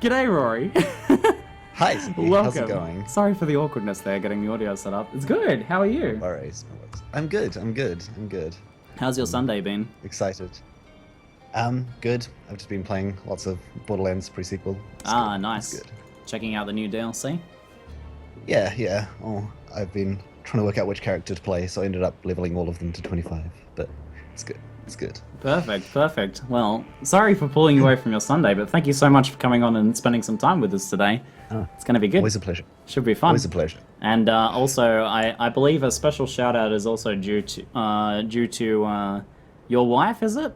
G'day, Rory. Hi, Ziggy. Welcome. How's it going? Sorry for the awkwardness there, getting the audio set up. It's good. How are you? No worries, no worries. I'm good. I'm good. I'm good. How's your Sunday been? Excited. Good. I've just been playing lots of Borderlands pre-sequel. Ah, good. nice. It's good. Checking out the new DLC? Yeah. Oh, I've been trying to work out which character to play, so I ended up leveling all of them to 25. But it's good. It's good. Perfect. Well, sorry for pulling you away from your Sunday, but thank you so much for coming on and spending some time with us today. Oh, it's going to be good. Always a pleasure. Should be fun. Always a pleasure. And also, I believe a special shout out is also due to your wife, is it?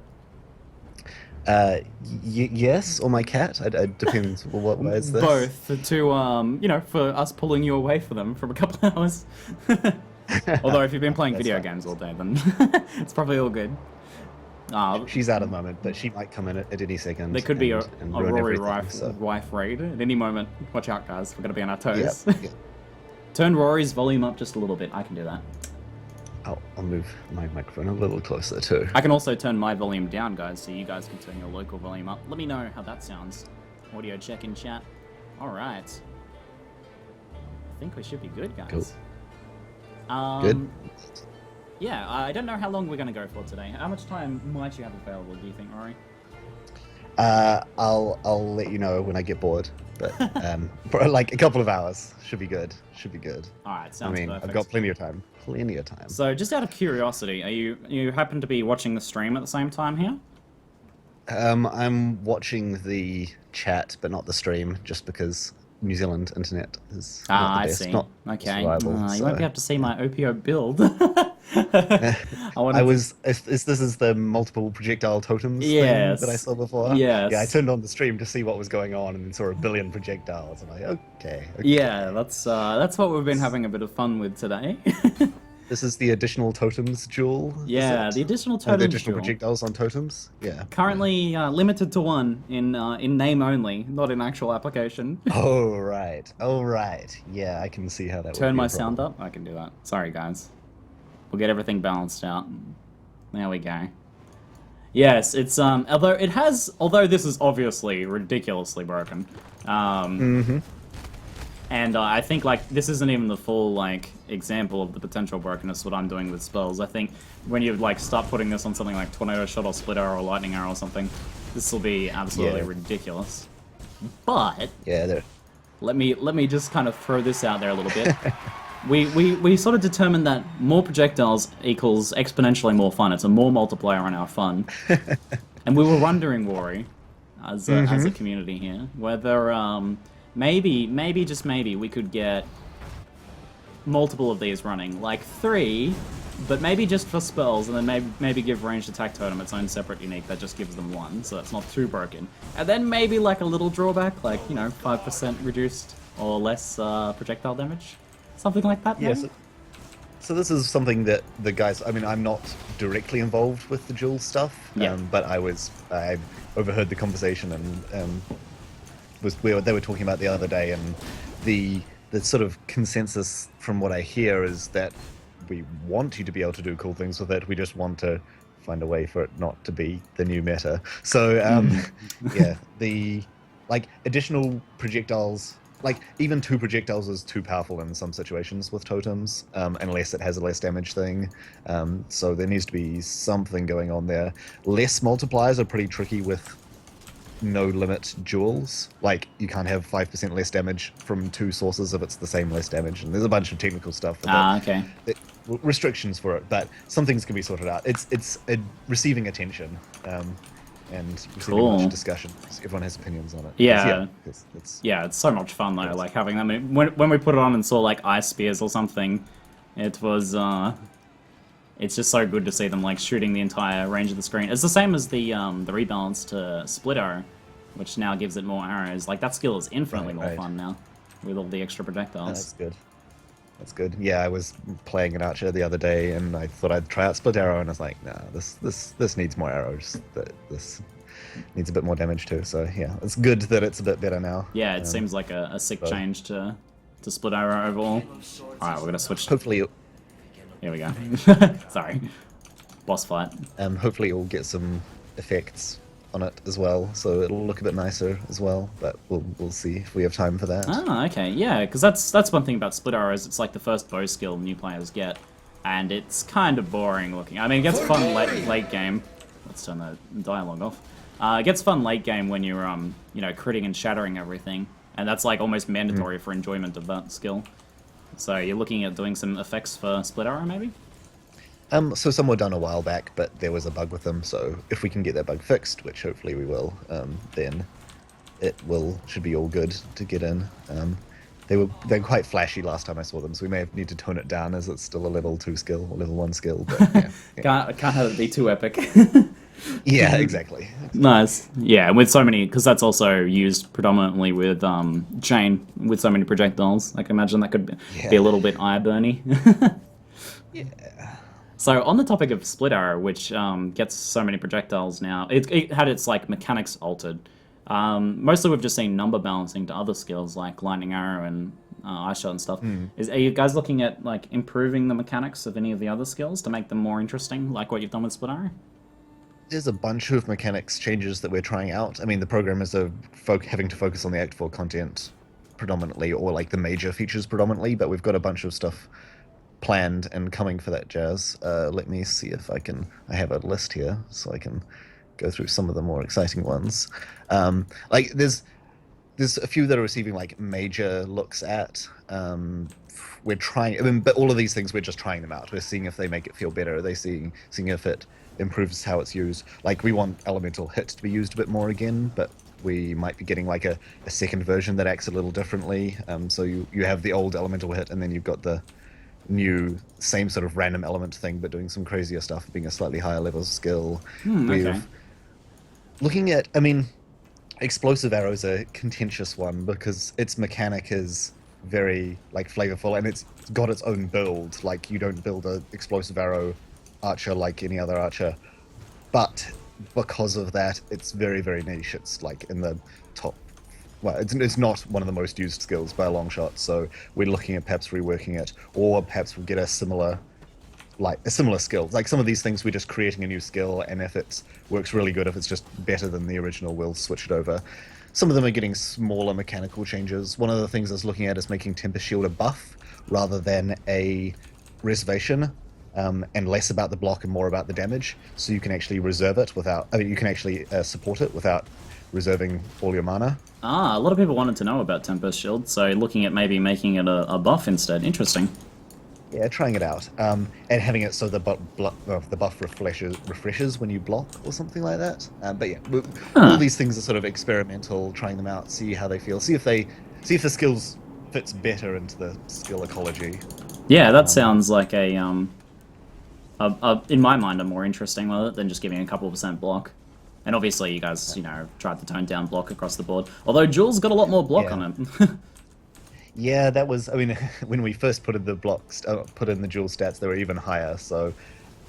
Yes, or my cat. It depends. What way is this? Both to for us pulling you away for them for a couple hours. Although if you've been playing video games all day, then it's probably all good. She's out at the moment, but she might come in at any second. There could be a Rory so. wife raid at any moment. Watch out, guys. We're going to be on our toes. Yep. Turn Rory's volume up just a little bit. I can do that. I'll move my microphone a little closer too. I can also turn my volume down, guys, so you guys can turn your local volume up. Let me know how that sounds. Audio check in chat. All right. I think we should be good, guys. Cool. Good. Yeah, I don't know how long we're going to go for today. How much time might you have available, do you think, Rory? I'll let you know when I get bored, but for like a couple of hours should be good. Should be good. All right, sounds perfect. I've got plenty of time. Plenty of time. So, just out of curiosity, you happen to be watching the stream at the same time here? I'm watching the chat, but not the stream, just because New Zealand internet is not the best. I see. Not okay. reliable, You won't be able to see my OPO build. This is the multiple projectile totems thing that I saw before. Yes. Yeah, I turned on the stream to see what was going on and then saw a billion projectiles and okay. Yeah, that's what we've been having a bit of fun with today. This is the additional totems jewel. Yeah, the additional totems. The additional projectiles on totems. Yeah. Currently limited to one in name only, not in actual application. Oh right. Yeah, I can see how that. Turn my sound up. I can do that. Sorry, guys. We'll get everything balanced out. There we go. Yes, it's although this is obviously ridiculously broken. And I think like this isn't even the full like example of the potential brokenness what I'm doing with spells. I think when you like start putting this on something like Tornado Shot or Split Arrow or Lightning Arrow or something, this will be absolutely ridiculous. But let me just kind of throw this out there a little bit. We sort of determined that more projectiles equals exponentially more fun. It's a more multiplier on our fun. And we were wondering, Rory, as a community here, whether maybe just maybe we could get multiple of these running, like 3, but maybe just for spells, and then maybe give ranged attack totem its own separate unique that just gives them 1, so that's not too broken. And then maybe like a little drawback, like 5% reduced or less projectile damage, something like that. Yes. Yeah, so this is something that the guys. I mean, I'm not directly involved with the jewel stuff, but I overheard the conversation and. They were talking about the other day, and the sort of consensus from what I hear is that we want you to be able to do cool things with it. We just want to find a way for it not to be the new meta. So the additional projectiles, like even 2 projectiles is too powerful in some situations with totems, unless it has a less damage thing. So there needs to be something going on there. Less multipliers are pretty tricky with no limit jewels. Like you can't have 5% less damage from 2 sources if it's the same less damage, and there's a bunch of technical stuff for that. Restrictions for it, but some things can be sorted out. It's receiving attention and receiving much discussion. Everyone has opinions on it. It's so much fun though, like having that. When we put it on and saw like ice spears or something, it was it's just so good to see them like shooting the entire range of the screen. It's the same as the rebalance to Split Arrow, which now gives it more arrows. Like that skill is infinitely more fun now with all the extra projectiles. That's good. That's good. Yeah, I was playing an archer the other day, and I thought I'd try out Split Arrow, and I was like, nah, this needs more arrows. This needs a bit more damage too. So yeah, it's good that it's a bit better now. Yeah, it seems like a sick change to Split Arrow overall. All right, we're gonna switch. Hopefully. Here we go. Sorry. Boss fight. Hopefully, it will get some effects on it as well, so it'll look a bit nicer as well. But we'll see if we have time for that. Ah, okay, yeah, because that's one thing about split arrows. It's like the first bow skill new players get, and it's kind of boring looking. I mean, it gets fun late game. Let's turn the dialogue off. It gets fun late game when you're you know, critting and shattering everything, and that's like almost mandatory for enjoyment of that skill. So you're looking at doing some effects for split arrow, maybe? So some were done a while back, but there was a bug with them. So if we can get that bug fixed, which hopefully we will, then should be all good to get in. They're quite flashy last time I saw them, so we may need to tone it down as it's still a level 2 skill or level 1 skill. But yeah. Can't have it be too epic. Yeah, exactly. Nice. Yeah, and with so many, because that's also used predominantly with chain, with so many projectiles. I can imagine that could be a little bit eye-burny. Yeah. So on the topic of split arrow, which gets so many projectiles now, it had its like mechanics altered. Mostly we've just seen number balancing to other skills like lightning arrow and ice shot and stuff. Are you guys looking at like improving the mechanics of any of the other skills to make them more interesting, like what you've done with split arrow? There's a bunch of mechanics changes that we're trying out. I mean, the programmers are having to focus on the Act 4 content predominantly, or like the major features predominantly, but we've got a bunch of stuff planned and coming for that jazz. Let me see if I have a list here so I can go through some of the more exciting ones. Like there's a few that are receiving like major looks at. We're trying, I mean, but all of these things, we're just trying them out. We're seeing if they make it feel better. Are they seeing if it improves how it's used? Like we want elemental hit to be used a bit more again, but we might be getting like a second version that acts a little differently. So you have the old elemental hit, and then you've got the new same sort of random element thing, but doing some crazier stuff, being a slightly higher level skill. Okay. Looking at, I mean, explosive arrow's a contentious one because its mechanic is very like flavorful, and it's got its own build. Like you don't build a explosive arrow archer like any other archer, but because of that, it's very, very niche. It's like in the top. Well, it's not one of the most used skills by a long shot. So we're looking at perhaps reworking it, or perhaps we'll get a similar skill. Like some of these things, we're just creating a new skill, and if it works really good, if it's just better than the original, we'll switch it over. Some of them are getting smaller mechanical changes. One of the things I was looking at is making Tempest Shield a buff rather than a reservation, and less about the block and more about the damage. So you can actually reserve it without, I mean, you can actually support it without reserving all your mana. A lot of people wanted to know about Tempest Shield, so looking at maybe making it a buff instead. Interesting. Yeah, trying it out, and having it so the buff refreshes when you block or something like that. But yeah, all these things are sort of experimental, trying them out, see how they feel, see if the skills fits better into the skill ecology. Yeah, that sounds like in my mind, a more interesting one than just giving a couple % block. And obviously, you guys, you know, tried to tone down block across the board. Although Jules got a lot more block on it. Yeah, that was, I mean, when we first put in the Jules stats, they were even higher, so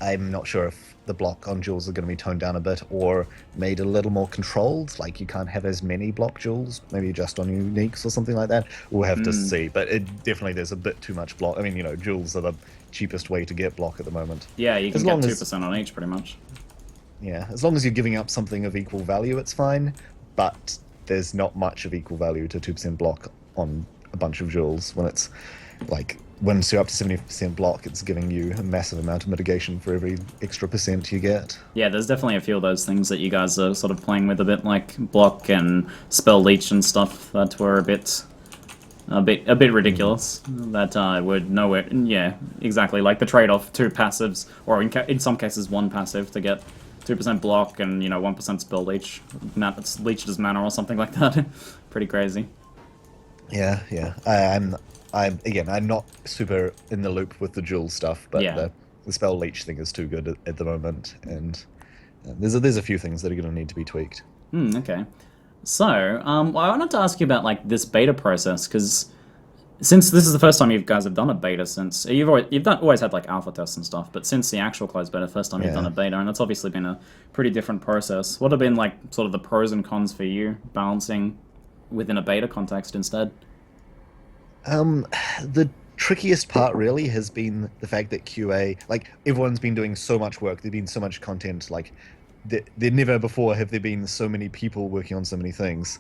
I'm not sure if the block on Jules are going to be toned down a bit or made a little more controlled, like you can't have as many block Jules, maybe just on uniques or something like that. We'll have to see, but definitely there's a bit too much block. I mean, you know, Jules are the cheapest way to get block at the moment. Yeah, you can get 2% on each, pretty much. Yeah, as long as you're giving up something of equal value, it's fine, but there's not much of equal value to 2% block on a bunch of Jules. When it's like, once you're up to 70% block, it's giving you a massive amount of mitigation for every extra % you get. Yeah, there's definitely a few of those things that you guys are sort of playing with a bit, like block and spell leech and stuff that were a bit ridiculous. That would nowhere. Yeah, exactly. Like the trade-off, 2 passives, or in some cases 1 passive to get 2% block and, you know, 1% spell leech. It's leeched as mana or something like that. Pretty crazy. Yeah. I'm not super in the loop with the Jules stuff, but the spell leech thing is too good at the moment, and there's a few things that are going to need to be tweaked. Okay. So, I wanted to ask you about like this beta process, because since this is the first time you guys have done a beta, since you've always had like alpha tests and stuff, but since the actual closed beta, first time you've done a beta, and it's obviously been a pretty different process. What have been like sort of the pros and cons for you balancing within a beta context instead? The trickiest part really has been the fact that QA, like everyone's been doing so much work, there's been so much content like there never before have there been so many people working on so many things,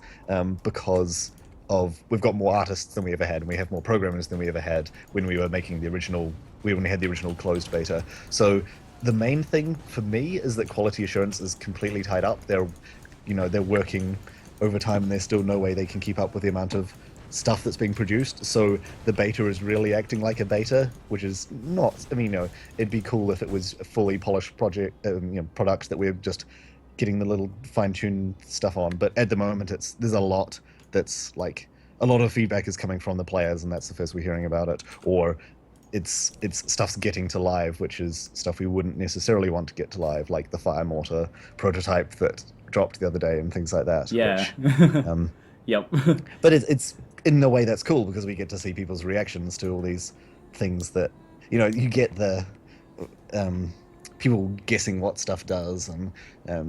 because of we've got more artists than we ever had, and we have more programmers than we ever had when we were making the original. We only had the original closed beta. So the main thing for me is that quality assurance is completely tied up. They're working overtime, and there's still no way they can keep up with the amount of stuff that's being produced. So the beta is really acting like a beta, which is not. I mean, it'd be cool if it was a fully polished product that we're just getting the little fine-tuned stuff on. But at the moment, there's a lot that's like a lot of feedback is coming from the players, and that's the first we're hearing about it. Or it's stuff's getting to live, which is stuff we wouldn't necessarily want to get to live, like the Fire Mortar prototype that dropped the other day and things like that. Yeah. Which, yep. but it's in a way that's cool because we get to see people's reactions to all these things that you get the people guessing what stuff does and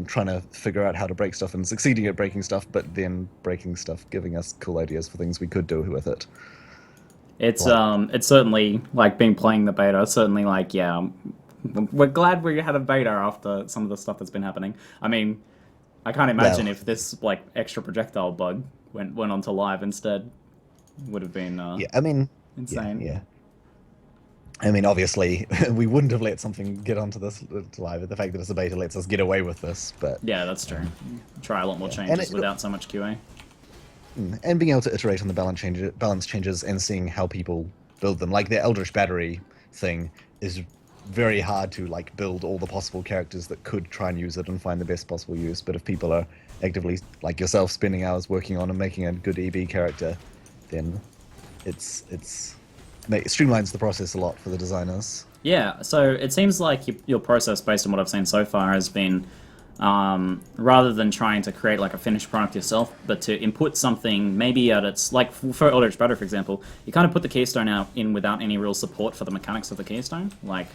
trying to figure out how to break stuff and succeeding at breaking stuff, but then breaking stuff giving us cool ideas for things we could do with it. It's certainly like being playing the beta. Certainly, like we're glad we had a beta after some of the stuff that's been happening. I mean, I can't imagine if this like extra projectile bug went onto live instead. Would have been insane. Yeah. I mean, obviously, we wouldn't have let something get onto this live. The fact that it's a beta lets us get away with this, but yeah, that's true. Try a lot more changes without so much QA. And being able to iterate on the balance changes and seeing how people build them. Like the Eldritch Battery thing is very hard to like build all the possible characters that could try and use it and find the best possible use. But if people are actively, like yourself, spending hours working on and making a good EB character, then it streamlines the process a lot for the designers. Yeah, so it seems like your process, based on what I've seen so far, has been rather than trying to create like a finished product yourself, but to input something maybe at its, like for Eldritch Battery, for example, you kind of put the keystone out in without any real support for the mechanics of the keystone. Like,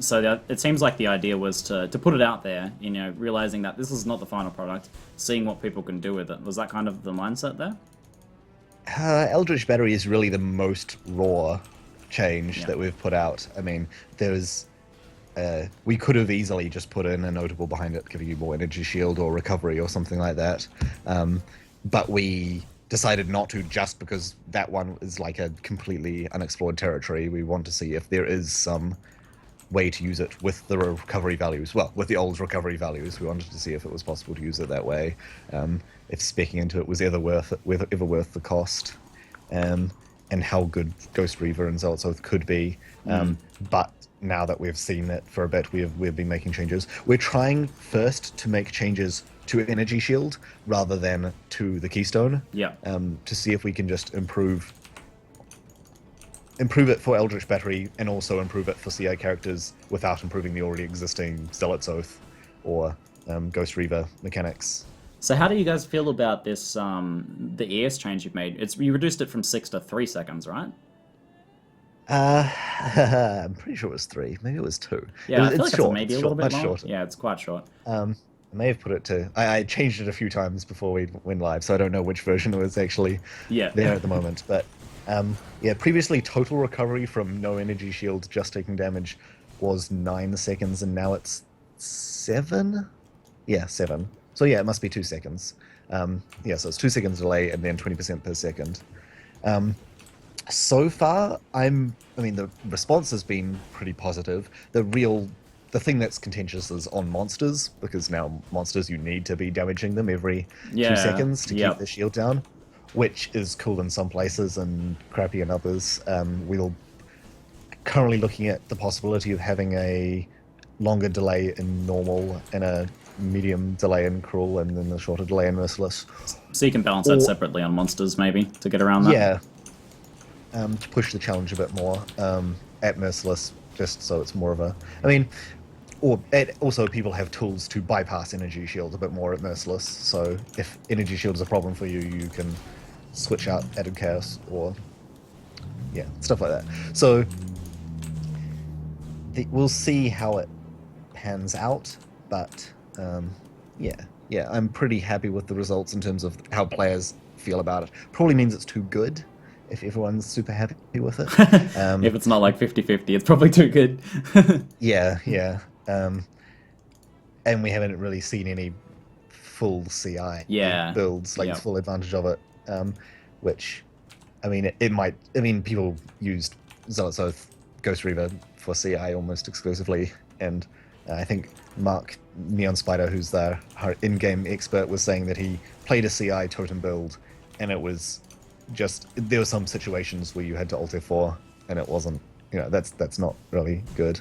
so that it seems like the idea was to put it out there, realizing that this is not the final product, seeing what people can do with it. Was that kind of the mindset there? Eldritch Battery is really the most raw change that we've put out. I mean, we could have easily just put in a notable behind it, giving you more energy shield or recovery or something like that. But we decided not to, just because that one is like a completely unexplored territory. We want to see if there is some way to use it with the recovery values. Well, with the old recovery values, we wanted to see if it was possible to use it that way. If speccing into it was ever worth the cost, and how good Ghost Reaver and Zealot's could be. But now that we've seen it for a bit, we've been making changes. We're trying first to make changes to Energy Shield rather than to the Keystone. Yeah. To see if we can just improve it for Eldritch Battery and also improve it for CI characters without improving the already existing Zealot's Oath or Ghost Reaver mechanics. So how do you guys feel about this, the ES change you've made? You reduced it from 6 to 3 seconds, right? I'm pretty sure it was 3. Maybe it was 2. Yeah, I feel it's like short. it's maybe a little bit shorter. Yeah, it's quite short. I may have put it to... I changed it a few times before we went live, so I don't know which version was actually there at the moment. But previously total recovery from no energy shield, just taking damage, was 9 seconds, and now it's 7? Yeah, 7. So yeah, it must be 2 seconds. So it's 2 seconds delay and then 20% per second. So far, the response has been pretty positive. The thing that's contentious is on monsters, because now monsters, you need to be damaging them every 2 seconds to keep the shield down, which is cool in some places and crappy in others. We're currently looking at the possibility of having a longer delay in normal and a medium delay in cruel and then a shorter delay in merciless. So you can balance that separately on monsters, maybe, to get around that? Yeah. To push the challenge a bit more at merciless, just so it's more of a... also people have tools to bypass energy shield a bit more at merciless, so if energy shield is a problem for you, you can switch out added chaos or stuff like that. So we'll see how it pans out, but I'm pretty happy with the results in terms of how players feel about it. Probably means it's too good if everyone's super happy with it. If it's not like 50-50, it's probably too good. Yeah. and we haven't really seen any full CI Yeah. builds, like Yep. full advantage of it. Which, I mean, it might. I mean, people used Zealot's Oath, Ghost Reaver for CI almost exclusively, and I think Mark Neon Spider, who's their in-game expert, was saying that he played a CI totem build, and it was just there were some situations where you had to alt F4, and it wasn't. That's not really good.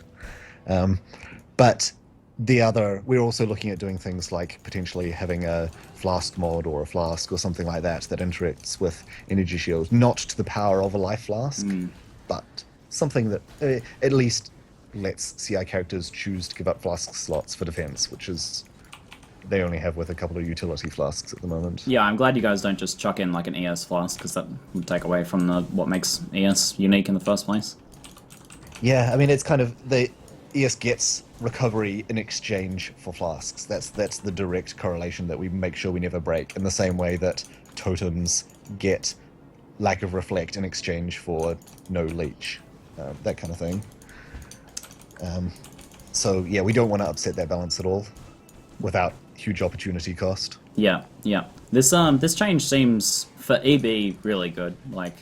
But we're also looking at doing things like potentially having a flask mod or a flask or something like that interacts with energy shield, not to the power of a life flask, but something that at least lets CI characters choose to give up flask slots for defense, which is they only have with a couple of utility flasks at the moment. Yeah, I'm glad you guys don't just chuck in like an ES flask, because that would take away from what makes ES unique in the first place. Yeah, I mean, it's kind of ES gets recovery in exchange for flasks. That's the direct correlation that we make sure we never break, in the same way that totems get lack of reflect in exchange for no leech, that kind of thing. So yeah, we don't want to upset that balance at all without huge opportunity cost. Yeah, yeah. This change seems for EB really good. Like,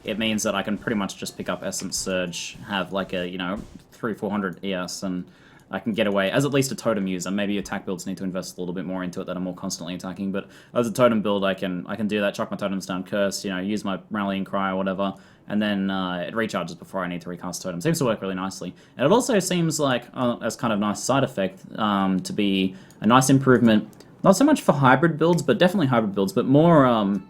it means that I can pretty much just pick up Essence Surge, have like a 300-400 ES, and I can get away as at least a totem user. Maybe attack builds need to invest a little bit more into it that are more constantly attacking. But as a totem build, I can do that. Chuck my totems down, curse, use my rallying cry or whatever, and then it recharges before I need to recast totem. Seems to work really nicely, and it also seems like as kind of nice side effect to be a nice improvement. Not so much for hybrid builds, but definitely hybrid builds, but more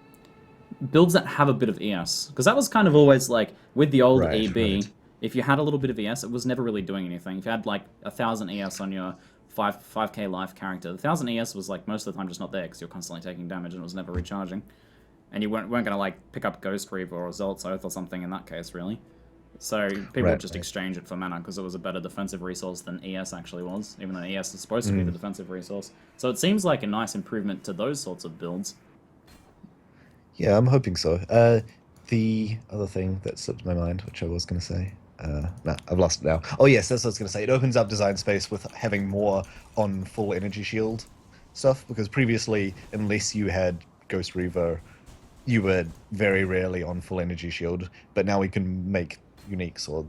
builds that have a bit of ES, because that was kind of always like with the old EB. Right. If you had a little bit of ES, it was never really doing anything. If you had like 1,000 ES on your 5k life character, the 1,000 ES was like most of the time just not there because you're constantly taking damage and it was never recharging. And you weren't going to like pick up Ghost Reaver or Zealot's Oath or something in that case, really. So people would just exchange it for mana because it was a better defensive resource than ES actually was, even though ES is supposed to be the defensive resource. So it seems like a nice improvement to those sorts of builds. Yeah, I'm hoping so. The other thing that slipped my mind, which I was going to say, nah, I've lost it now. Oh yes, that's what I was going to say. It opens up design space with having more on full energy shield stuff, because previously, unless you had Ghost Reaver, you were very rarely on full energy shield. But now we can make uniques or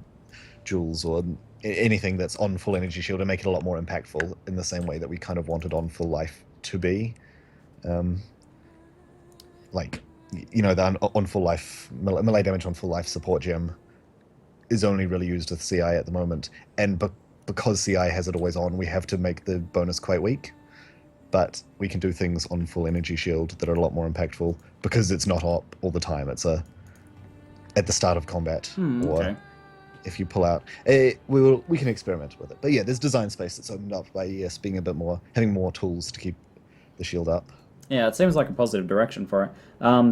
jewels or anything that's on full energy shield and make it a lot more impactful in the same way that we kind of wanted on full life to be. Like, the on full life, melee damage on full life support gem is only really used with CI at the moment, and because CI has it always on, we have to make the bonus quite weak. But we can do things on full energy shield that are a lot more impactful because it's not up all the time. It's at the start of combat, or if you pull out. We can experiment with it. But yeah, there's design space that's opened up by ES being a bit more, having more tools to keep the shield up. Yeah, it seems like a positive direction for it.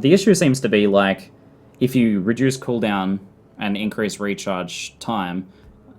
The issue seems to be, like, if you reduce cooldown and increase recharge time,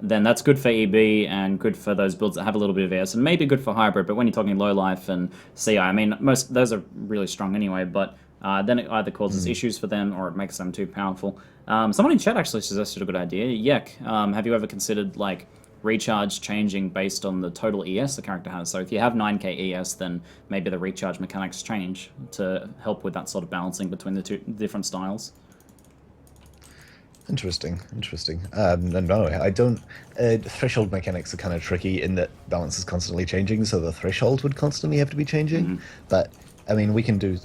then that's good for EB and good for those builds that have a little bit of ES, and maybe good for hybrid, but when you're talking low life and CI, I mean, most those are really strong anyway, but then it either causes issues for them or it makes them too powerful. Someone in chat actually suggested a good idea. Yek, have you ever considered, like, recharge changing based on the total ES the character has? So if you have 9k ES, then maybe the recharge mechanics change to help with that sort of balancing between the two different styles. Interesting. No, I don't. Threshold mechanics are kind of tricky in that balance is constantly changing, so the threshold would constantly have to be changing. But I mean, we can do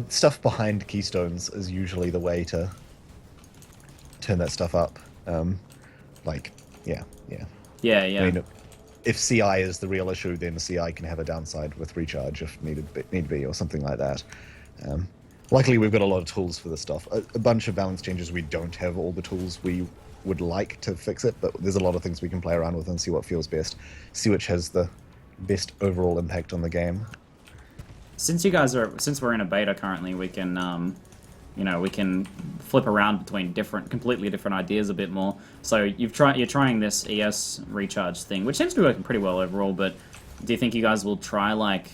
stuff behind keystones is usually the way to turn that stuff up. Yeah. I mean, if CI is the real issue, then CI can have a downside with recharge if need be, or something like that. Luckily, we've got a lot of tools for this stuff. A bunch of balance changes, we don't have all the tools we would like to fix it, but there's a lot of things we can play around with and see what feels best. See which has the best overall impact on the game. Since we're in a beta currently, we can we can flip around between completely different ideas a bit more. So you're trying this ES recharge thing, which seems to be working pretty well overall, but do you think you guys will try, like,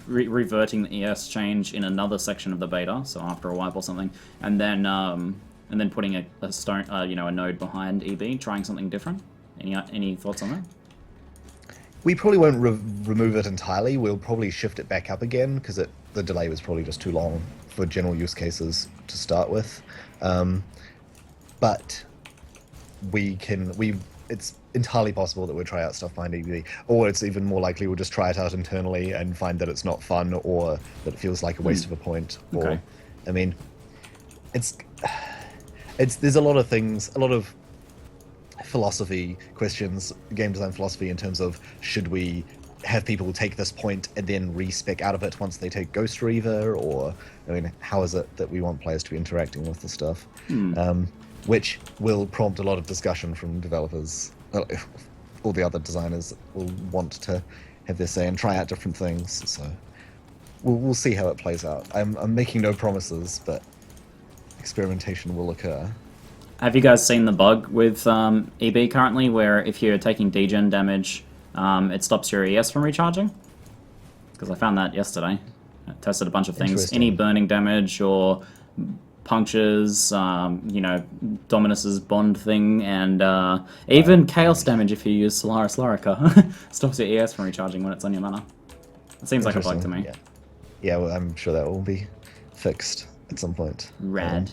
reverting the ES change in another section of the beta, so after a wipe or something, and then putting a node behind EB, trying something different? Any thoughts on that? we probably won't remove it entirely. We'll probably shift it back up again because the delay was probably just too long for general use cases to start with. But it's entirely possible that we'll try out stuff behind EB, or it's even more likely we'll just try it out internally and find that it's not fun, or that it feels like a waste of a point. Or, Okay. I mean, there's a lot of things, a lot of philosophy questions, game design philosophy in terms of should we have people take this point and then respec out of it once they take Ghost Reaver, or I mean, how is it that we want players to be interacting with the stuff? Which will prompt a lot of discussion from developers. All the other designers will want to have their say and try out different things. So we'll see how it plays out. I'm making no promises, but experimentation will occur. Have you guys seen the bug with EB currently, where if you're taking degen damage, it stops your ES from recharging? Because I found that yesterday. I tested a bunch of things. Any burning damage or punctures, Dominus's bond thing, and even chaos damage if you use Solaris Lorica stops your ES from recharging when it's on your mana. It seems like a bug to me. Yeah, well, I'm sure that will be fixed at some point. Rad.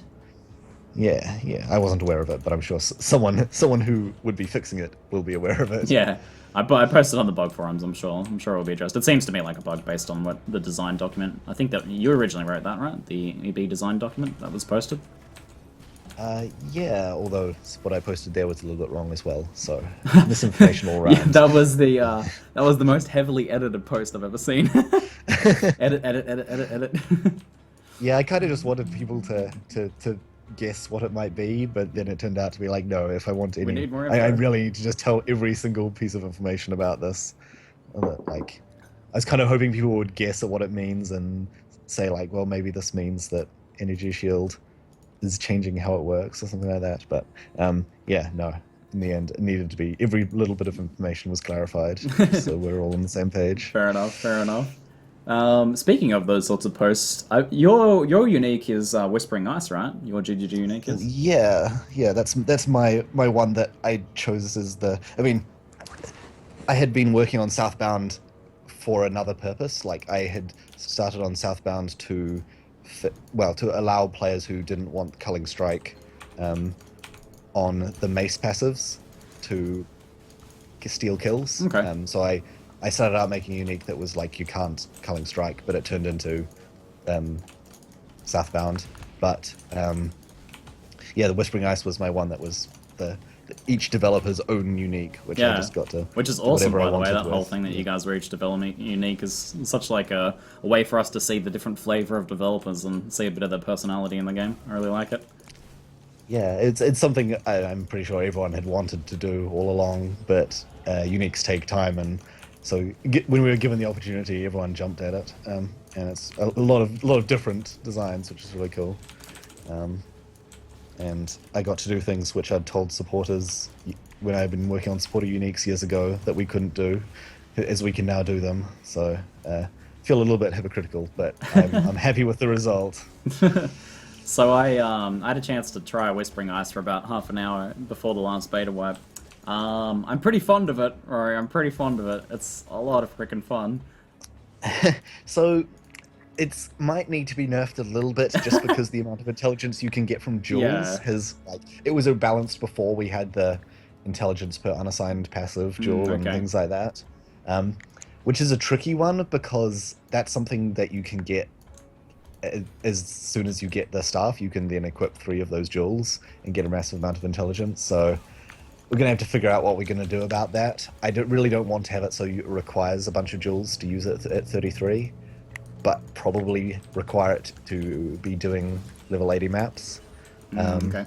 Yeah, I wasn't aware of it, but I'm sure someone who would be fixing it will be aware of it. Yeah, I posted on the bug forums. I'm sure it will be addressed. It seems to me like a bug based on what the design document. I think that you originally wrote that, right? The EB design document that was posted. Yeah, although what I posted there was a little bit wrong as well. So misinformation all around. Yeah, that was the most heavily edited post I've ever seen. Edit. Yeah, I kind of just wanted people to guess what it might be, but then it turned out to be like, no, if I want any, We need more I really need to just tell every single piece of information about this. Like, I was kind of hoping people would guess at what it means and say like, well, maybe this means that Energy Shield is changing how it works or something like that. But yeah, no. In the end, it needed to be, every little bit of information was clarified, so we're all on the same page. Fair enough. Speaking of those sorts of posts, your unique is Whispering Ice, right? Your GGG unique is? Yeah, that's my one that I chose as the... I mean, I had been working on Southbound for another purpose. Like, I had started on Southbound to allow players who didn't want Culling Strike on the Mace passives to steal kills. Okay. So I started out making a unique that was like, you can't Culling Strike, but it turned into Southbound. But yeah, the Whispering Ice was my one that was each developer's own unique, which I just got to... Which is awesome, by the way. That whole thing that you guys were each developing unique is such like a way for us to see the different flavor of developers and see a bit of their personality in the game. I really like it. Yeah, it's something I'm pretty sure everyone had wanted to do all along, but uniques take time, and so when we were given the opportunity, everyone jumped at it, and it's a lot of different designs, which is really cool. And I got to do things which I'd told supporters when I'd been working on supporter uniques years ago that we couldn't do, as we can now do them. So feel a little bit hypocritical, but I'm happy with the result. So I had a chance to try Whispering Ice for about half an hour before the last beta wipe. I'm pretty fond of it, Rory. I'm pretty fond of it. It's a lot of freaking fun. So it might need to be nerfed a little bit, just because the amount of intelligence you can get from jewels has, like, it was balanced before we had the intelligence per unassigned passive jewel and things like that, which is a tricky one, because that's something that you can get as soon as you get the staff. You can then equip 3 of those jewels and get a massive amount of intelligence. So we're going to have to figure out what we're going to do about that. I really don't want to have it so it requires a bunch of jewels to use it at 33, but probably require it to be doing level 80 maps. Okay.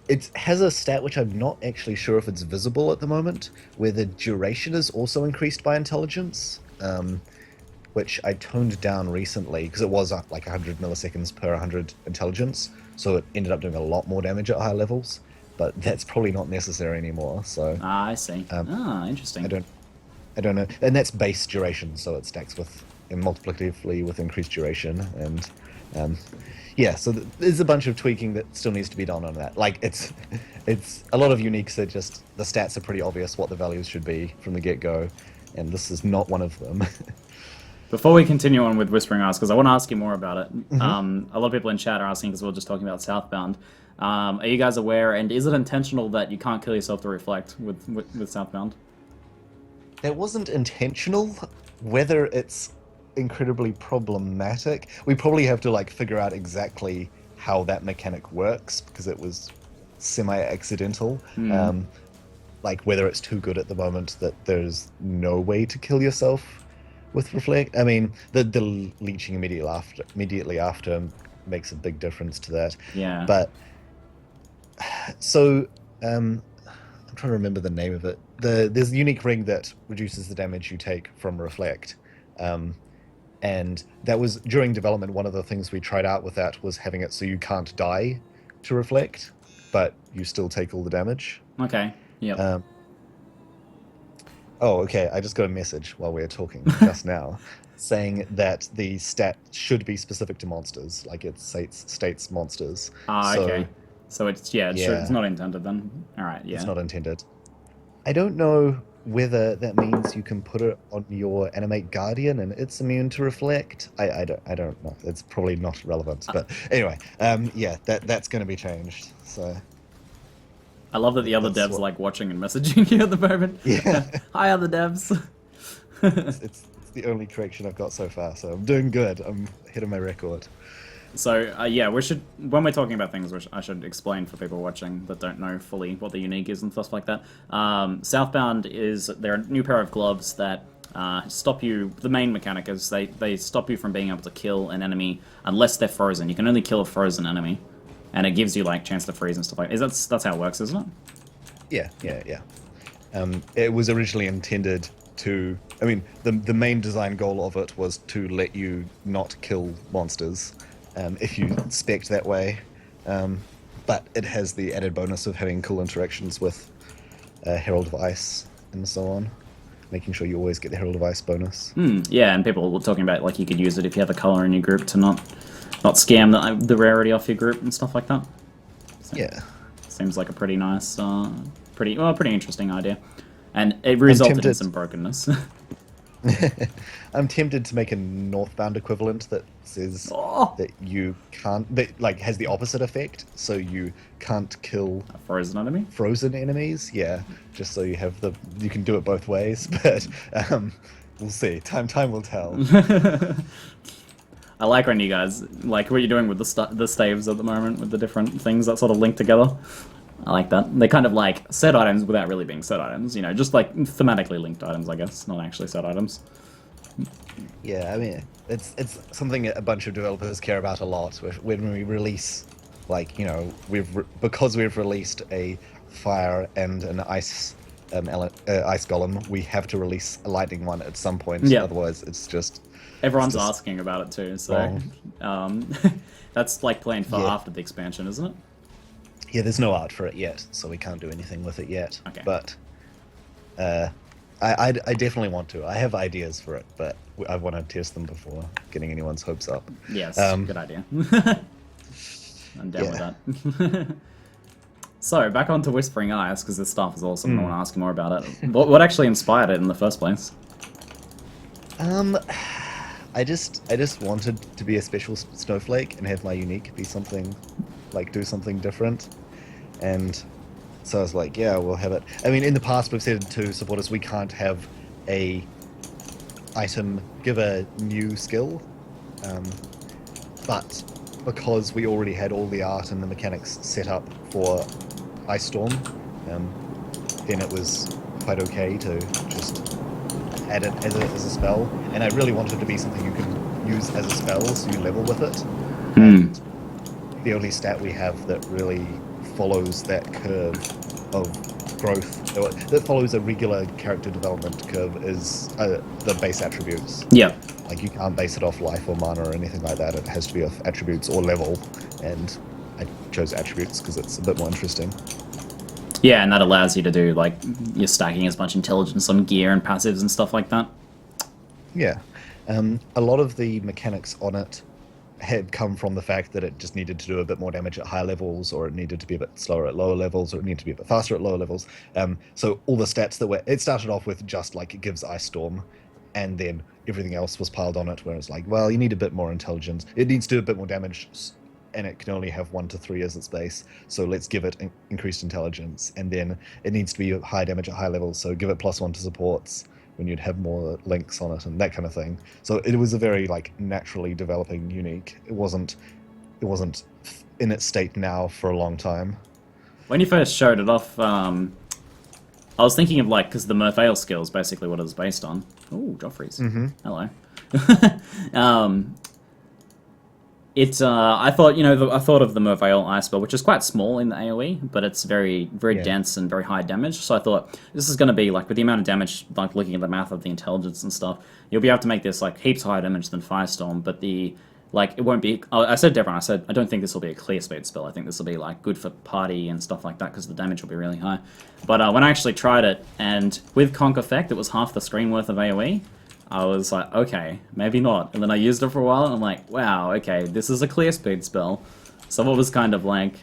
It has a stat which I'm not actually sure if it's visible at the moment, where the duration is also increased by intelligence, which I toned down recently, because it was like 100 milliseconds per 100 intelligence, so it ended up doing a lot more damage at higher levels, but that's probably not necessary anymore. So I see. Interesting. I don't know, and that's base duration, so it stacks with multiplicatively with increased duration, and yeah, so there's a bunch of tweaking that still needs to be done on that. Like it's a lot of uniques are just the stats are pretty obvious what the values should be from the get-go, and this is not one of them. Before we continue on with Whispering Isles, because I want to ask you more about it, Mm-hmm. a lot of people in chat are asking because we are just talking about Southbound. Are you guys aware, and is it intentional that you can't kill yourself to reflect with Southbound? That wasn't intentional. Whether it's incredibly problematic, we probably have to like figure out exactly how that mechanic works because it was semi-accidental. Like whether it's too good at the moment that there's no way to kill yourself with reflect. I mean, the leeching immediately after makes a big difference to that. Yeah. But so I'm trying to remember the name of it. There's a unique ring that reduces the damage you take from reflect. And that was during development. One of the things we tried out with that was having it so you can't die to reflect, but you still take all the damage. Okay. Yep. Oh, okay. I just got a message while we were talking just now saying that the stat should be specific to monsters, like it states monsters. Okay. So it's it's not intended then. All right. Yeah. It's not intended. I don't know whether that means you can put it on your animate guardian and it's immune to reflect. I don't know. It's probably not relevant. But anyway, yeah, that's going to be changed. So I love that the other devs are like watching and messaging you at the moment. Yeah. Hi, other devs. it's the only correction I've got so far, so I'm doing good. I'm ahead of my record. So yeah, we should, when we're talking about things, I should explain for people watching that don't know fully what the unique is and stuff like that. Southbound they're a new pair of gloves that stop you. The main mechanic is they stop you from being able to kill an enemy unless they're frozen. You can only kill a frozen enemy, and it gives you like chance to freeze and stuff like that. That's how it works, isn't it? Yeah. It was originally intended to. I mean, the main design goal of it was to let you not kill monsters. If you spec that way, but it has the added bonus of having cool interactions with Herald of Ice and so on, making sure you always get the Herald of Ice bonus. Yeah, and people were talking about like you could use it if you have a color in your group to not scam the rarity off your group and stuff like that. So, yeah, seems like a pretty nice, pretty interesting idea, and it resulted in some brokenness. I'm tempted to make a Northbound equivalent that says that you can't, that like has the opposite effect, so you can't kill A frozen enemy? Frozen enemies. Yeah, just so you have you can do it both ways, but we'll see. Time will tell. I like when you guys like what you're doing with the staves at the moment with the different things that sort of link together. I like that. They're kind of like set items without really being set items, you know, just like thematically linked items, I guess, not actually set items. Yeah, I mean, it's something a bunch of developers care about a lot. When we release, like, you know, because we've released a fire and an ice ice golem, we have to release a lightning one at some point. Yeah. Otherwise, Everyone's asking about it too, so that's like planned for after the expansion, isn't it? Yeah, there's no art for it yet, so we can't do anything with it yet. Okay. But I definitely want to. I have ideas for it, but I want to test them before getting anyone's hopes up. Yes, good idea. I'm down with that. So, back on to Whispering Isles, because this stuff is awesome and I want to ask you more about it. What actually inspired it in the first place? I just wanted to be a special snowflake and have my unique be something, like do something different. And so I was like, yeah, we'll have it. I mean, in the past we've said to supporters we can't have a item give a new skill, but because we already had all the art and the mechanics set up for Ice Storm, then it was quite okay to just add it as a spell. And I really wanted it to be something you can use as a spell, so you level with it. And the only stat we have that really follows that curve of growth, that follows a regular character development curve, is the base attributes. Yeah. Like, you can't base it off life or mana or anything like that. It has to be off attributes or level, and I chose attributes because it's a bit more interesting. Yeah, and that allows you to do, like, you're stacking as much intelligence on gear and passives and stuff like that. Yeah. A lot of the mechanics on it had come from the fact that it just needed to do a bit more damage at higher levels, or it needed to be a bit slower at lower levels, or it needed to be a bit faster at lower levels. So all the stats that were, it started off with just like it gives Ice Storm, and then everything else was piled on it, where it's like, well, you need a bit more intelligence. It needs to do a bit more damage, and it can only have 1 to 3 as its base. So let's give it increased intelligence, and then it needs to be high damage at high levels. So give it +1 to supports, when you'd have more links on it and that kind of thing. So it was a very like naturally developing unique. It wasn't in its state now for a long time. When you first showed it off, I was thinking of like, because the Murphail skill is basically what it was based on. Ooh, Joffrey's. Hello. I thought, I thought of the Murphail Ice Spell, which is quite small in the AoE, but it's very dense and very high damage. So I thought this is going to be, like, with the amount of damage, like, looking at the math of the intelligence and stuff, you'll be able to make this, like, heaps higher damage than Firestorm, but it won't be... I said to everyone, I don't think this will be a clear speed spell. I think this will be, like, good for party and stuff like that, because the damage will be really high. But when I actually tried it, and with Conk Effect, it was half the screen worth of AoE, I was like, okay, maybe not. And then I used it for a while, and I'm like, wow, okay, this is a clear speed spell. So what was kind of like,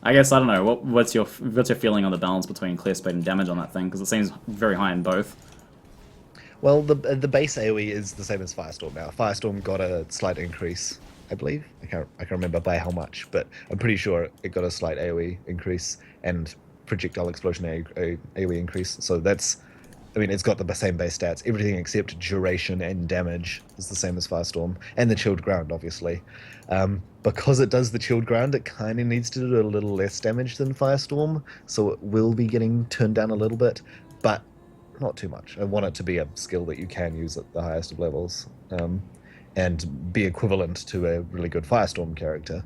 I guess, I don't know, what's your feeling on the balance between clear speed and damage on that thing? Because it seems very high in both. Well, the base AoE is the same as Firestorm now. Firestorm got a slight increase, I believe. I can't remember by how much, but I'm pretty sure it got a slight AoE increase and projectile explosion AoE increase. So that's... I mean, it's got the same base stats. Everything except duration and damage is the same as Firestorm. And the Chilled Ground, obviously. Because it does the Chilled Ground, it kind of needs to do a little less damage than Firestorm, so it will be getting turned down a little bit, but not too much. I want it to be a skill that you can use at the highest of levels, and be equivalent to a really good Firestorm character,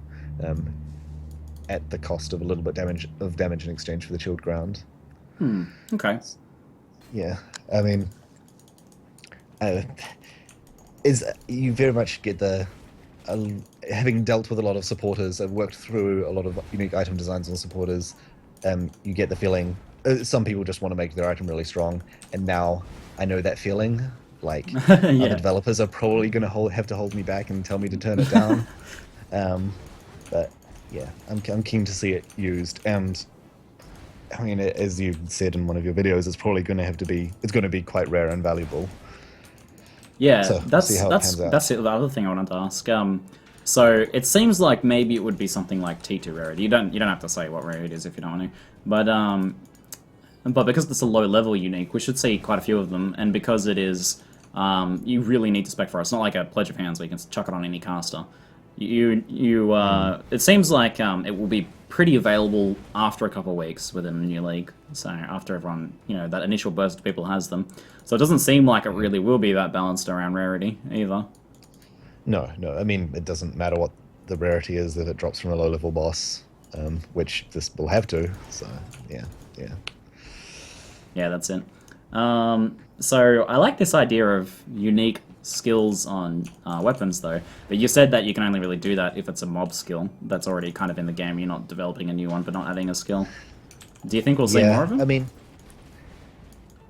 at the cost of a little bit of damage in exchange for the Chilled Ground. Okay. Yeah, I mean, you very much get the, having dealt with a lot of supporters, I've worked through a lot of unique item designs on supporters, you get the feeling, some people just want to make their item really strong, and now I know that feeling, like, Yeah. other developers are probably going to have to hold me back and tell me to turn it down, but yeah, I'm keen to see it used, and I mean, as you said in one of your videos, it's probably going to have to be... It's going to be quite rare and valuable. Yeah, so that's the other thing I wanted to ask. So it seems like maybe it would be something like T2 rarity. You don't have to say what rarity it is if you don't want to. But because it's a low level unique, we should see quite a few of them. And because it is, you really need to spec for it. It's not like a Pledge of Hands where you can chuck it on any caster. It seems like it will be pretty available after a couple of weeks within the new league. So after everyone, that initial burst of people has them. So it doesn't seem like it really will be that balanced around rarity either. No. I mean, it doesn't matter what the rarity is that it drops from a low-level boss, which this will have to. So yeah. Yeah, that's it. So I like this idea of unique skills on weapons, though. But you said that you can only really do that if it's a mob skill that's already kind of in the game. You're not developing a new one, but not adding a skill. Do you think we'll see more of them? I mean,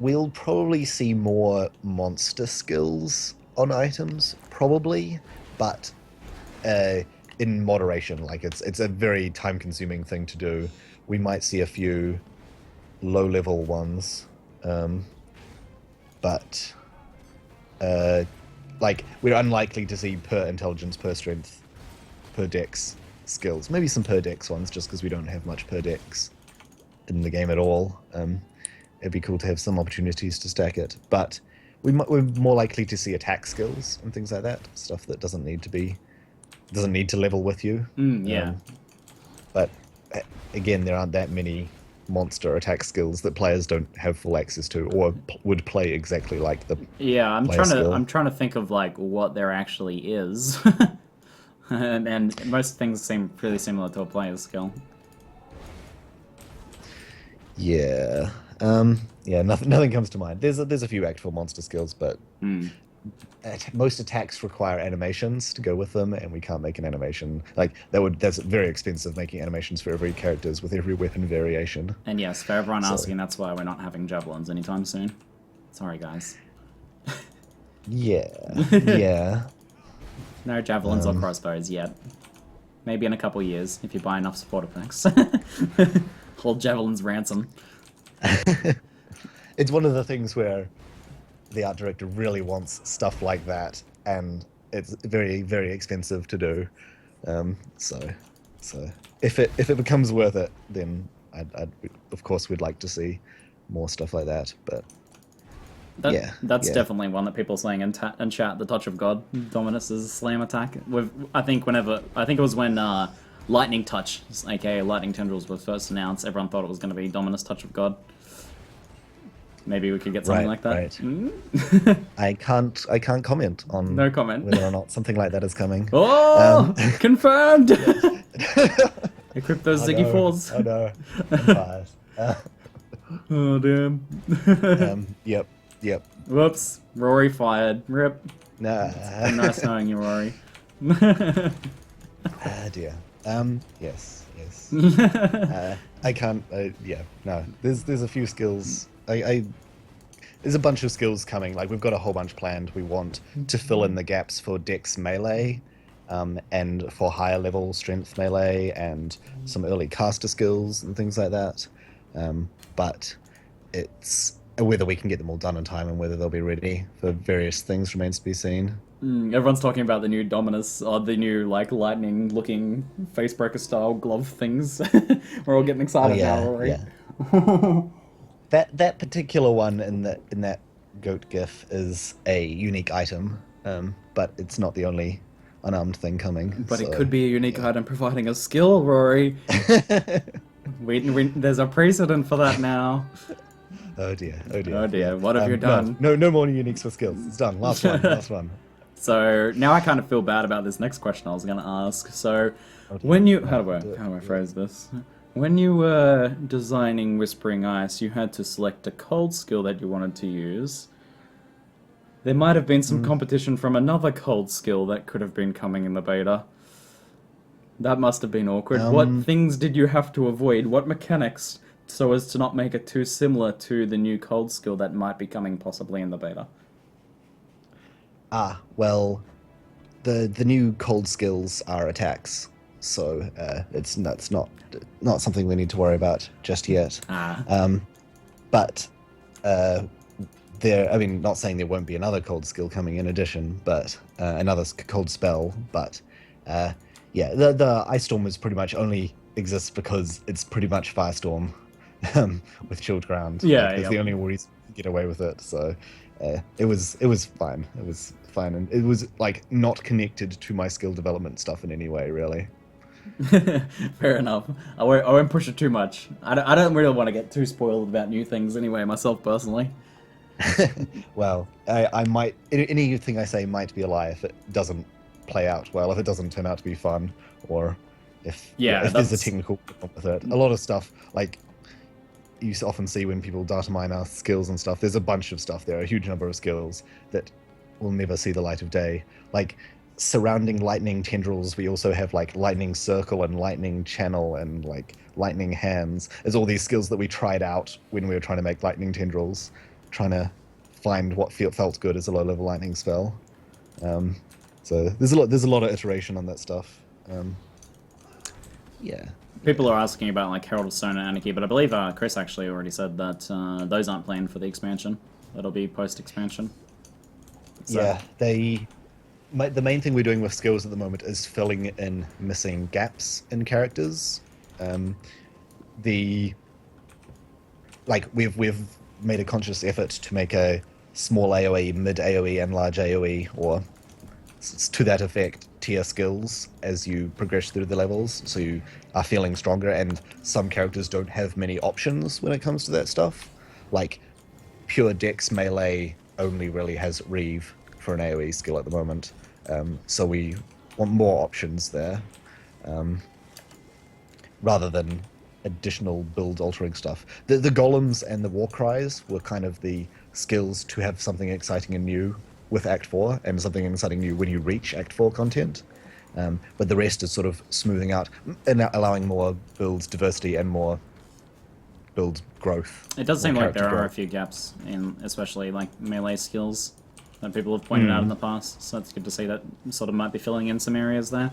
we'll probably see more monster skills on items, probably, but in moderation. Like, it's a very time-consuming thing to do. We might see a few low-level ones, but... like, we're unlikely to see per intelligence, per strength, per dex skills. Maybe some per dex ones, just because we don't have much per dex in the game at all. It'd be cool to have some opportunities to stack it. But we're more likely to see attack skills and things like that. Stuff that doesn't need to level with you. Yeah. But again, there aren't that many monster attack skills that players don't have full access to, or would play exactly like the I'm trying to think of like what there actually is. and most things seem pretty similar to a player's skill. Yeah. Nothing comes to mind. There's a few actual monster skills, but most attacks require animations to go with them, and we can't make an animation. Like, that's very expensive, making animations for every characters with every weapon variation. And yes, for everyone asking, that's why we're not having javelins anytime soon. Sorry, guys. Yeah, yeah. No javelins or crossbows yet. Maybe in a couple years, if you buy enough supporter packs. Hold javelins ransom. It's one of the things where the art director really wants stuff like that, and it's very, very expensive to do. So if it becomes worth it, then of course we'd like to see more stuff like that. But That's yeah. definitely one that people are saying in chat. The Touch of God, Dominus's slam attack. I think it was when Lightning Touch, aka Lightning Tendrils, were first announced. Everyone thought it was going to be Dominus Touch of God. Maybe we could get something like that. Right. Mm? I can't comment on No comment. whether or not something like that is coming. Oh, confirmed. Equip those Ziggy no. Fours. Oh no, I'm fired. Oh damn. Yep. Whoops. Rory fired. Rip. Nah. Been nice knowing you, Rory. Ah dear. Yes. I can't. Yeah. No. There's a few skills. There's a bunch of skills coming. Like we've got a whole bunch planned. We want to fill in the gaps for Dex melee, and for higher level strength melee and some early caster skills and things like that. But it's whether we can get them all done in time and whether they'll be ready for various things remains to be seen. Everyone's talking about the new Dominus, or the new like lightning-looking facebreaker style glove things. We're all getting excited now, Rory. Yeah. That particular one in that goat gif is a unique item, but it's not the only unarmed thing coming. But it could be a unique item providing a skill, Rory. There's a precedent for that now. Oh dear. What have you done? No more uniques for skills. It's done. Last one. So now I kind of feel bad about this next question I was going to ask. So when you... How do I phrase this? When you were designing Whispering Ice, you had to select a cold skill that you wanted to use. There might have been some competition from another cold skill that could have been coming in the beta. That must have been awkward. What things did you have to avoid? What mechanics, so as to not make it too similar to the new cold skill that might be coming possibly in the beta? Well, the new cold skills are attacks, so it's not something we need to worry about just yet. But I mean, not saying there won't be another cold skill coming in addition, but another cold spell. But yeah, the Ice Storm is pretty much only exists because it's pretty much Firestorm with Chilled Ground. Yeah, it's the only reason to get away with it. So it was fine. It was fine, and it was like not connected to my skill development stuff in any way, really. Fair enough. I won't push it too much. I don't really want to get too spoiled about new things anyway, myself personally. Well, I might... Anything I say might be a lie if it doesn't play out well, if it doesn't turn out to be fun, or if there's a technical problem with it. A lot of stuff, like, you often see when people data mine our skills and stuff, there's a bunch of stuff there, a huge number of skills that will never see the light of day. Like, surrounding lightning tendrils, we also have, like, lightning circle and lightning channel and, like, lightning hands. There's all these skills that we tried out when we were trying to make lightning tendrils, trying to find what felt good as a low-level lightning spell. So there's a lot of iteration on that stuff. Yeah. People are asking about like Herald of Stone and Anarchy, but I believe Chris actually already said that those aren't planned for the expansion. That'll be post-expansion. So. Yeah, the main thing we're doing with skills at the moment is filling in missing gaps in characters. We've made a conscious effort to make a small AoE, mid AoE, and large AoE, or to that effect, tier skills as you progress through the levels, so you are feeling stronger, and some characters don't have many options when it comes to that stuff. Like, pure Dex melee only really has Reeve for an AoE skill at the moment, so we want more options there, rather than additional build-altering stuff. The golems and the war cries were kind of the skills to have something exciting and new with Act 4, and something exciting new when you reach Act 4 content. But the rest is sort of smoothing out and allowing more build diversity and more build growth. It does seem like there are a few gaps in, especially like melee skills. that people have pointed out in the past. So it's good to see that sort of might be filling in some areas there.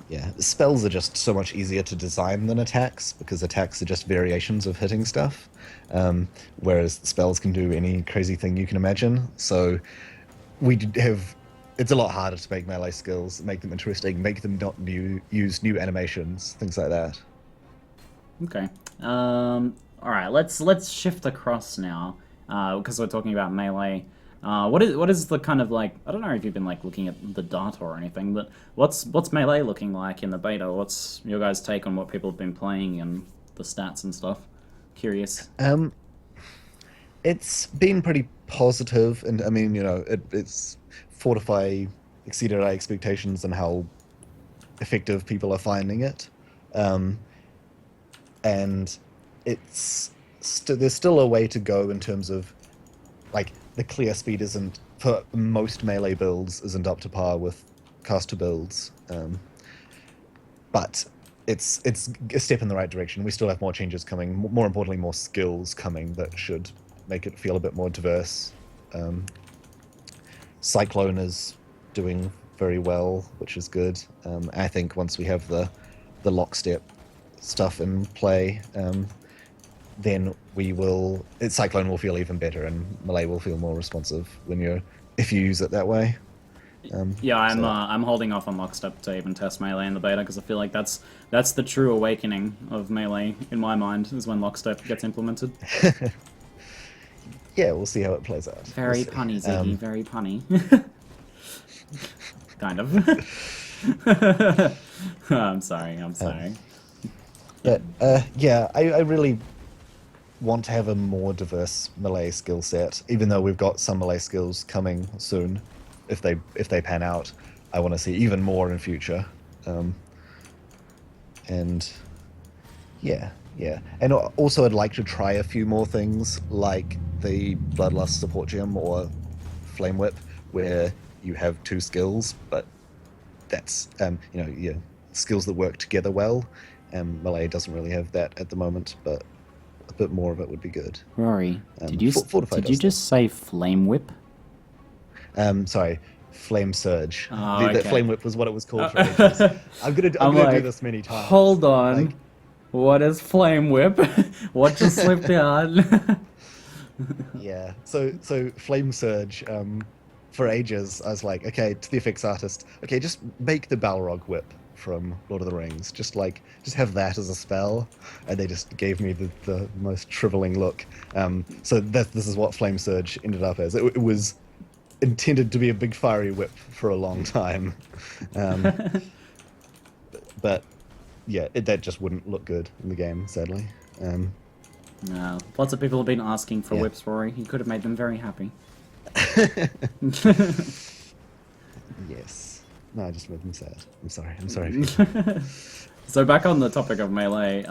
Yeah, spells are just so much easier to design than attacks, because attacks are just variations of hitting stuff, whereas spells can do any crazy thing you can imagine. So it's a lot harder to make melee skills, make them interesting, make them not use new animations, things like that. Okay. All right. Let's shift across now, because we're talking about melee. What is the kind of like, I don't know if you've been like looking at the data or anything, but what's melee looking like in the beta? What's your guys' take on what people have been playing and the stats and stuff? Curious. It's been pretty positive, and I mean, it's Fortify exceeded our expectations and how effective people are finding it, and there's still a way to go in terms of like the clear speed isn't, for most melee builds, isn't up to par with caster builds, but it's a step in the right direction. We still have more changes coming, more importantly more skills coming that should make it feel a bit more diverse. Cyclone is doing very well, which is good. I think once we have the lockstep stuff in play, then Cyclone will feel even better, and melee will feel more responsive if you use it that way. Yeah, I'm holding off on lockstep to even test melee in the beta, because I feel like that's the true awakening of melee in my mind, is when lockstep gets implemented. Yeah, we'll see how it plays out. Very punny, Ziggy. Very punny. Kind of. I'm sorry. But yeah, I really want to have a more diverse melee skill set, even though we've got some melee skills coming soon. If they pan out, I want to see even more in future. And yeah. And also I'd like to try a few more things, like the Bloodlust support gem or Flame Whip, where you have two skills, but that's skills that work together well. Melee doesn't really have that at the moment, but a bit more of it would be good. Rory, did you Fortify just say Flame Whip? Sorry, Flame Surge. Oh, The okay. Flame Whip was what it was called for ages. I'm gonna do this many times. Hold on. What is Flame Whip? What just slipped out? Yeah. So Flame Surge. For ages, I was like, okay, to the effects artist, okay, just make the Balrog Whip from Lord of the Rings. Just have that as a spell, and they just gave me the most shriveling look. So this is what Flame Surge ended up as. It was intended to be a big fiery whip for a long time, but yeah, that just wouldn't look good in the game, sadly. No, lots of people have been asking for whips, Rory. You could have made them very happy. Yes. No, I just made them sad. I'm sorry. So back on the topic of melee,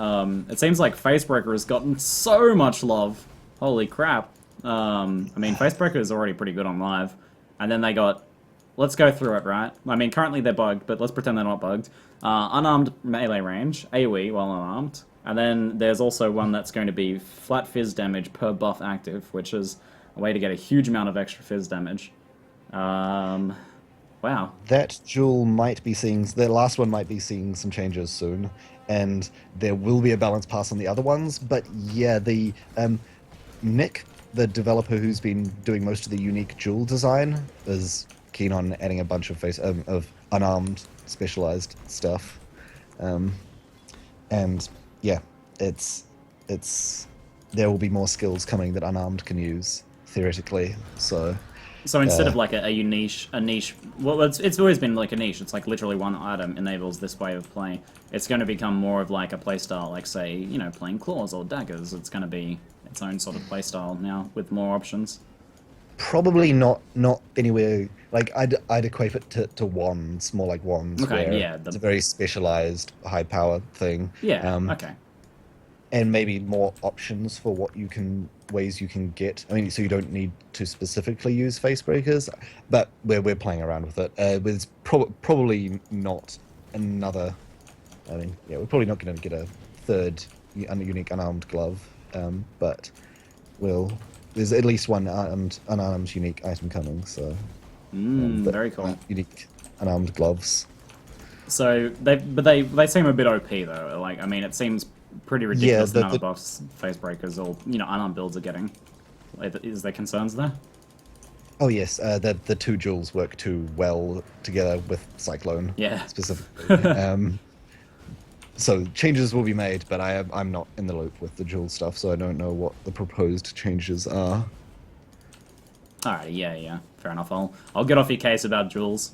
it seems like Facebreaker has gotten so much love. Holy crap. I mean, Facebreaker is already pretty good on live. And then they got... Let's go through it, right? I mean, currently they're bugged, but let's pretend they're not bugged. Unarmed melee range, AoE while unarmed. And then there's also one that's going to be flat fizz damage per buff active, which is a way to get a huge amount of extra fizz damage. Wow. That jewel the last one might be seeing some changes soon, and there will be a balance pass on the other ones, but yeah, the Nick, the developer who's been doing most of the unique jewel design, is keen on adding a bunch of unarmed specialized stuff. And yeah, there will be more skills coming that unarmed can use theoretically. So instead of like a niche, well, it's always been like a niche. It's like literally one item enables this way of play. It's going to become more of like a playstyle, like say, playing claws or daggers. It's going to be its own sort of playstyle now with more options. Probably not anywhere. Like I'd equate it to wands, more like wands. Okay, where yeah. It's a very specialized, high power thing. Yeah. Okay. And maybe more options for ways you can get. I mean, so you don't need to specifically use facebreakers, but we're playing around with it. It's probably not another. I mean, yeah, we're probably not going to get a third unique unarmed glove, but we'll there's at least one unarmed unique item coming. So Very cool. Unique unarmed gloves. So they seem a bit OP though. Like, I mean, it seems pretty ridiculous the amount of buffs facebreakers or unarmed builds are getting. Is there concerns there? Oh yes, the two jewels work too well together with Cyclone. Yeah. Specifically. So changes will be made, but I'm not in the loop with the jewel stuff, so I don't know what the proposed changes are. Alright, yeah, fair enough. I'll get off your case about jewels.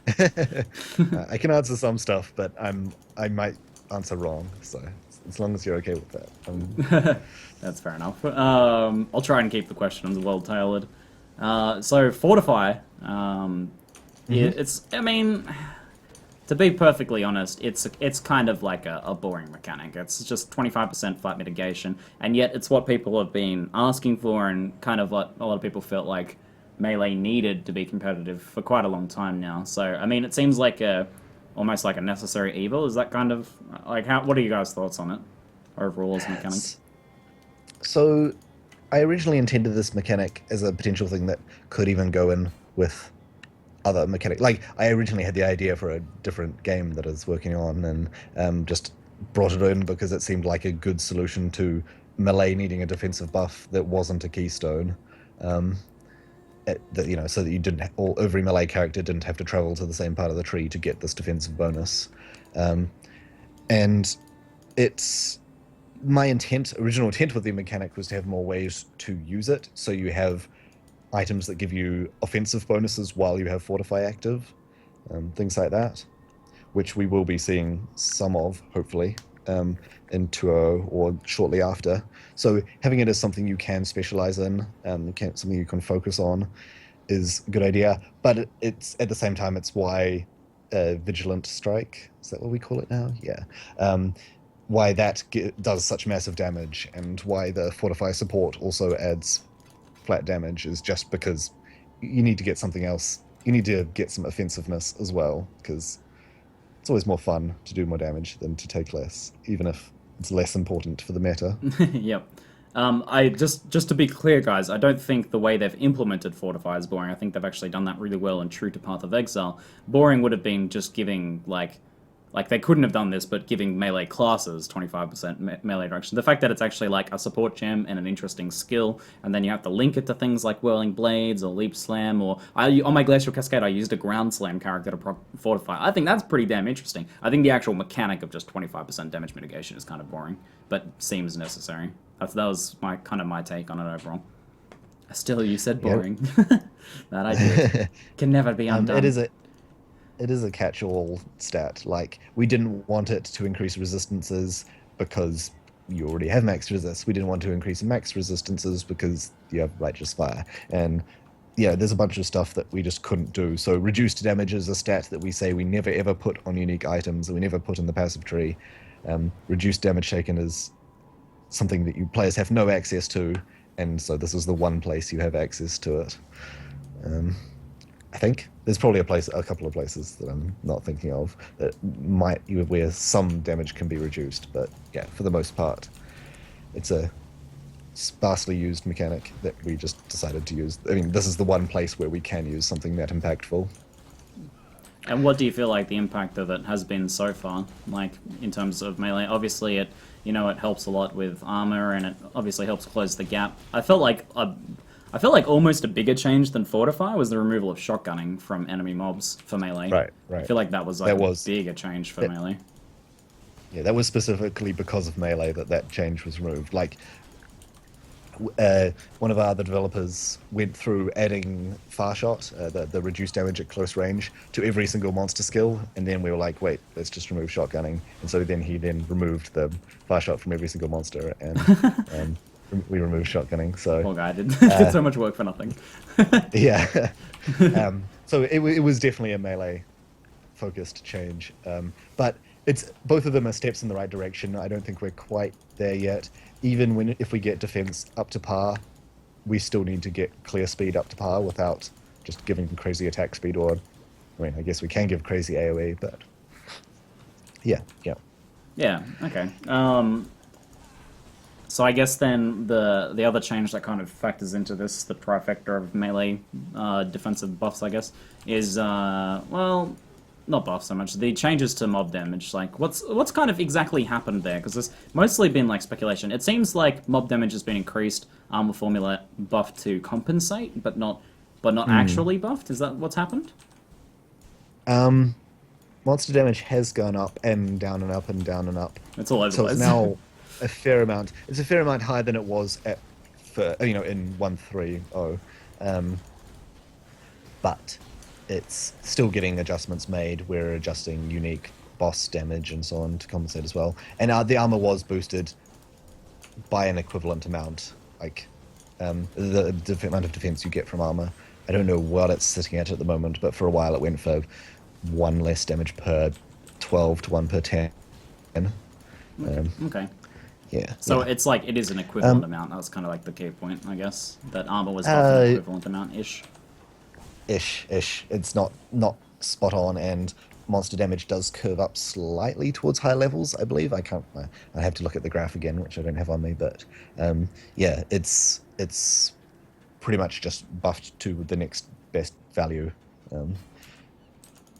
I can answer some stuff, but I might answer wrong. So as long as you're okay with that. That's fair enough. I'll try and keep the questions well tailored. So Fortify, it's, I mean, to be perfectly honest, it's kind of like a boring mechanic. It's just 25% flat mitigation, and yet it's what people have been asking for, and kind of what a lot of people felt like Melee needed to be competitive for quite a long time now. So, I mean, it seems like almost like a necessary evil. Is that kind of like what are you guys' thoughts on it overall as a mechanic? So, I originally intended this mechanic as a potential thing that could even go in with other mechanic. Like, I originally had the idea for a different game that I was working on, and just brought it in because it seemed like a good solution to Melee needing a defensive buff that wasn't a keystone. So that you didn't every Melee character didn't have to travel to the same part of the tree to get this defensive bonus. And it's my original intent with the mechanic was to have more ways to use it. So you have items that give you offensive bonuses while you have Fortify active, things like that, which we will be seeing some of, hopefully, in 2.0 or shortly after. So having it as something you can specialize in, something you can focus on, is a good idea. But it's at the same time, it's why Vigilant Strike, is that what we call it now? Yeah. Why that does such massive damage, and why the Fortify support also adds flat damage is just because you need to get something else. You need to get some offensive-ness as well, because it's always more fun to do more damage than to take less, even if it's less important for the meta. Yep. I just to be clear, guys, I don't think the way they've implemented Fortify is boring. I think they've actually done that really well and true to Path of Exile. Boring would have been just giving, like they couldn't have done this, but giving melee classes 25% melee direction. The fact that it's actually like a support gem and an interesting skill, and then you have to link it to things like Whirling Blades or Leap Slam, or on my Glacial Cascade I used a Ground Slam character to Fortify. I think that's pretty damn interesting. I think the actual mechanic of just 25% damage mitigation is kind of boring, but seems necessary. That was my take on it overall. Still, you said boring. Yep. That idea can never be undone. It is a catch-all stat. Like, we didn't want it to increase resistances because you already have max resist. We didn't want to increase max resistances because you have Righteous Fire. And yeah, there's a bunch of stuff that we just couldn't do. So reduced damage is a stat that we say we never ever put on unique items, and we never put in the passive tree. Reduced damage taken is something that you players have no access to, and so this is the one place you have access to it. I think there's probably a couple of places that I'm not thinking of that where some damage can be reduced, but yeah, for the most part, it's a sparsely used mechanic that we just decided to use. I mean, this is the one place where we can use something that impactful. And what do you feel like the impact of it has been so far, like in terms of melee? Obviously, it helps a lot with armor, and it obviously helps close the gap. I felt like almost a bigger change than Fortify was the removal of shotgunning from enemy mobs for melee. Right. I feel like that was a bigger change for melee. Yeah, that was specifically because of melee that change was removed. Like, one of our other developers went through adding Far Shot, the reduced damage at close range, to every single monster skill, and then we were like, wait, let's just remove shotgunning. And so then he removed the Far Shot from every single monster, and we removed shotgunning. So poor guy did so much work for nothing. Yeah. So it was definitely a melee focused change, but both of them are steps in the right direction. I don't think we're quite there yet. Even if we get defense up to par, we still need to get clear speed up to par without just giving crazy attack speed, or I mean, I guess we can give crazy AoE, but yeah. Yeah, okay. So I guess then the other change that kind of factors into this, the trifecta of melee defensive buffs, I guess, is well, not buffs so much. The changes to mob damage. Like, what's kind of exactly happened there? Because there's mostly been like speculation. It seems like mob damage has been increased, armor formula buffed to compensate, but not actually buffed. Is that what's happened? Monster damage has gone up and down and up and down and up. It's all over the So place. it's now a fair amount. It's a fair amount higher than it was in 1.3.0. But it's still getting adjustments made. We're adjusting unique boss damage and so on to compensate as well. And the armor was boosted by an equivalent amount, like the amount of defense you get from armor. I don't know what it's sitting at the moment, but for a while it went for 1 less damage per 12 to 1 per 10. Okay. Yeah. So yeah. it's like it is an equivalent amount. That's kind of like the key point, I guess. That armor was buffed an equivalent amount ish. Ish. It's not spot on, and monster damage does curve up slightly towards higher levels, I believe. I have to look at the graph again, which I don't have on me, but yeah, it's pretty much just buffed to the next best value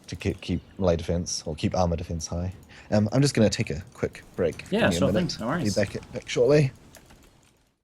to keep melee defense or keep armor defense high. I'm just going to take a quick break. Yeah, Give me a sure thing. minute. No worries. Be back shortly.